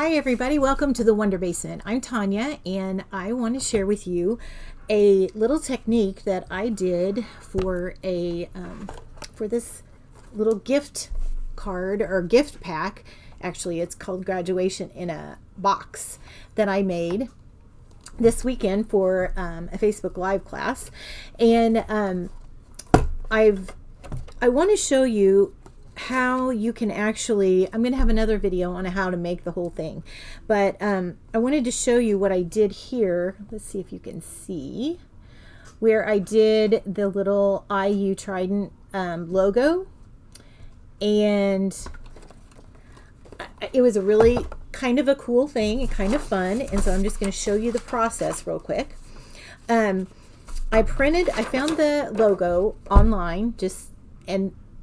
Hi everybody, welcome to the Wonder Basement. I'm Tanya and I want to share with you a little technique that I did for for this little gift card or gift pack. Actually, it's called Graduation in a Box that I made this weekend for a Facebook Live class. And I want to show you how you can actually, I'm going to have another video on how to make the whole thing, but I wanted to show you what I did here. Let's see if you can see where I did the little IU Trident logo, and it was a really kind of a cool thing and kind of fun, and so I'm just going to show you the process real quick. I found the logo online,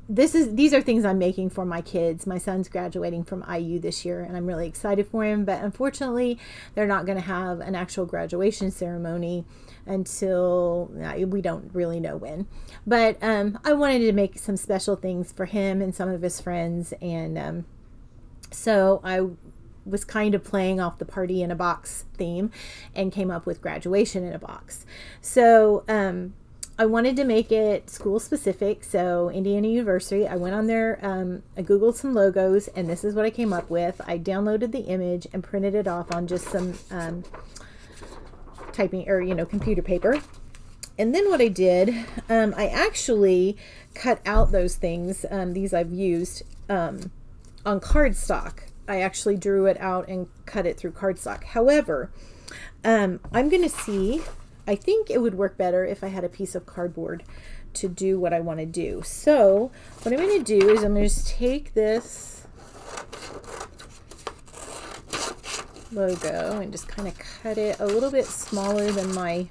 these are things I'm making for my kids. My son's graduating from IU this year, and I'm really excited for him, but unfortunately, they're not going to have an actual graduation ceremony until we don't really know when. But I wanted to make some special things for him and some of his friends, and so I was kind of playing off the party in a box theme and came up with graduation in a box. So I wanted to make it school specific, so Indiana University. I went on there, I googled some logos, and this is what I came up with. I downloaded the image and printed it off on just some typing or computer paper. And then what I did, I actually cut out those things. These I've used on cardstock. I actually drew it out and cut it through cardstock. However, I'm going to see. I think it would work better if I had a piece of cardboard to do what I want to do. So what I'm going to do is I'm going to just take this logo and just kind of cut it a little bit smaller than my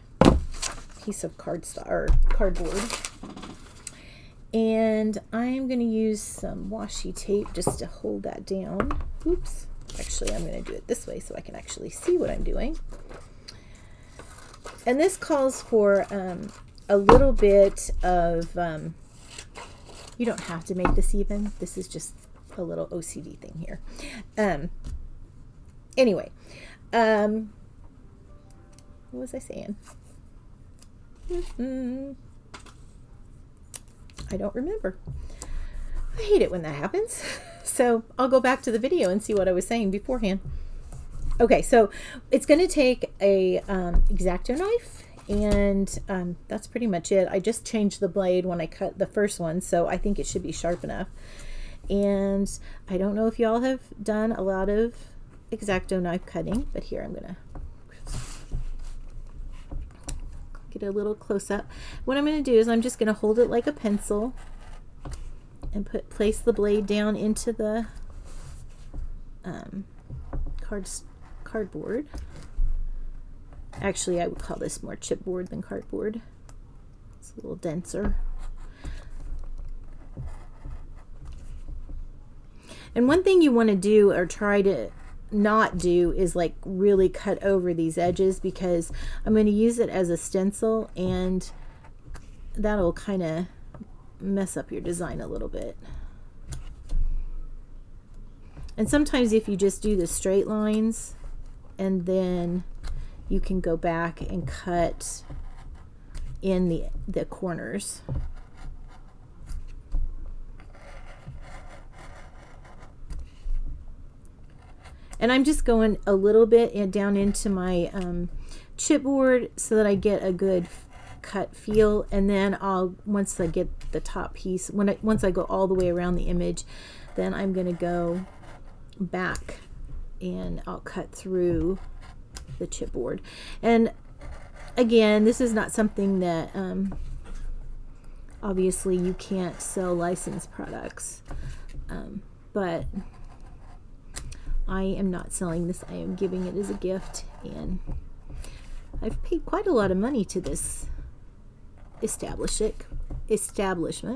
piece of cardstock or cardboard. And I'm going to use some washi tape just to hold that down. Oops. Actually, I'm going to do it this way so I can actually see what I'm doing. And this calls for a little bit of, you don't have to make this even. This is just a little OCD thing here. Anyway, what was I saying? I don't remember. I hate it when that happens. So I'll go back to the video and see what I was saying beforehand. Okay, so it's going to take a X-Acto knife, and that's pretty much it. I just changed the blade when I cut the first one, so I think it should be sharp enough. And I don't know if y'all have done a lot of X-Acto knife cutting, but here I'm going to get a little close up. What I'm going to do is I'm just going to hold it like a pencil and place the blade down into the cardboard. Actually, I would call this more chipboard than cardboard. It's a little denser. And one thing you want to do or try to not do is like really cut over these edges, because I'm going to use it as a stencil and that'll kind of mess up your design a little bit. And sometimes if you just do the straight lines and then you can go back and cut in the corners. And I'm just going a little bit down into my chipboard so that I get a good cut feel, and then once I get the top piece, once I go all the way around the image, then I'm going to go back and I'll cut through the chipboard. And again, this is not something that obviously you can't sell licensed products, but I am not selling this. I am giving it as a gift, and I've paid quite a lot of money to this establishment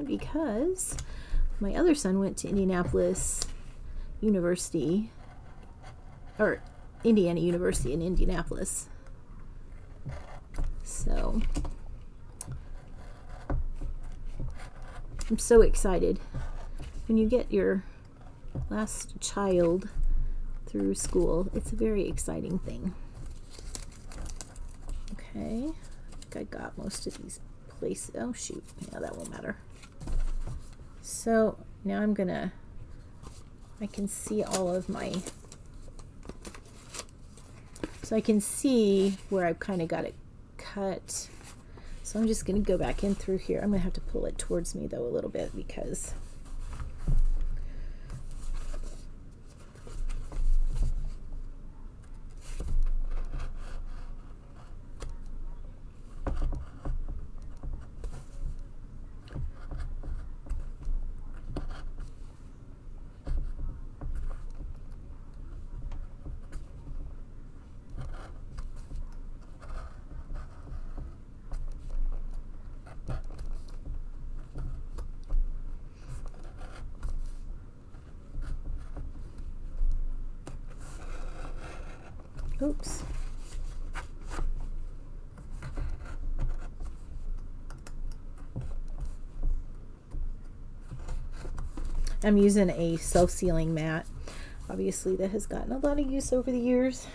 because my other son went to Indianapolis University, or Indiana University in Indianapolis. So I'm so excited when you get your last child through school. It's a very exciting thing. Okay, I think I got most of these places. Oh shoot, yeah, that won't matter. So now I can see all of my, so I can see where I've kind of got it cut. So I'm just going to go back in through here. I'm going to have to pull it towards me though a little bit because oops. I'm using a self-sealing mat. Obviously that has gotten a lot of use over the years.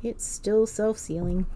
It's still self-sealing.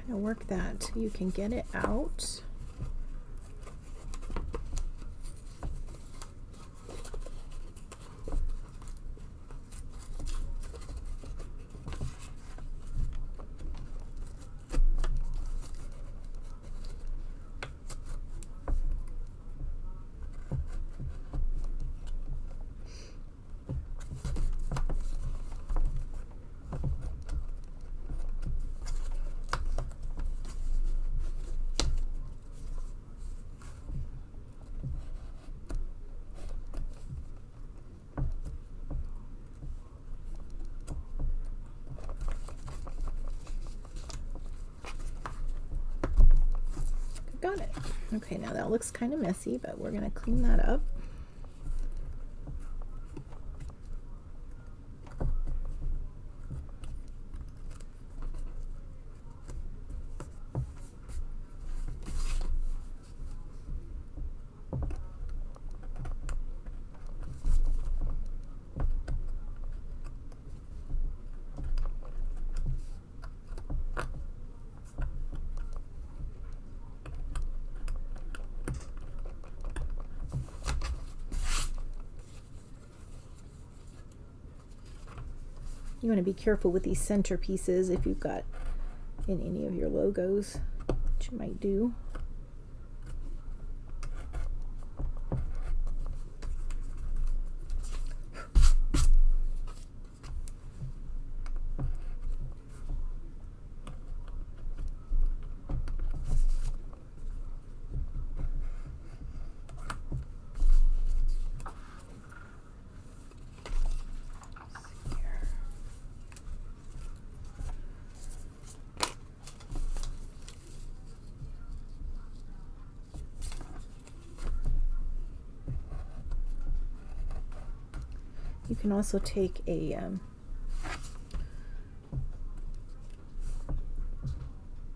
Work that till you can get it out. Got it. Okay, now that looks kind of messy, but we're going to clean that up. You want to be careful with these center pieces if you've got in any of your logos, which you might do. can also take a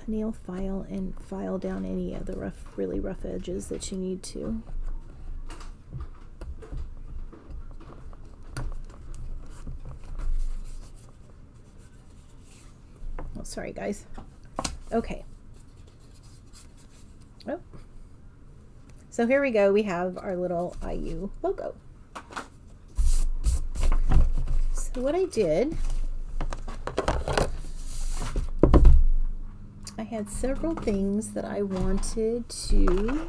nail file and file down any of the really rough edges that you need to. Oh, sorry guys. Okay. Oh. So here we go. We have our little IU logo. So what I did, I had several things that I wanted to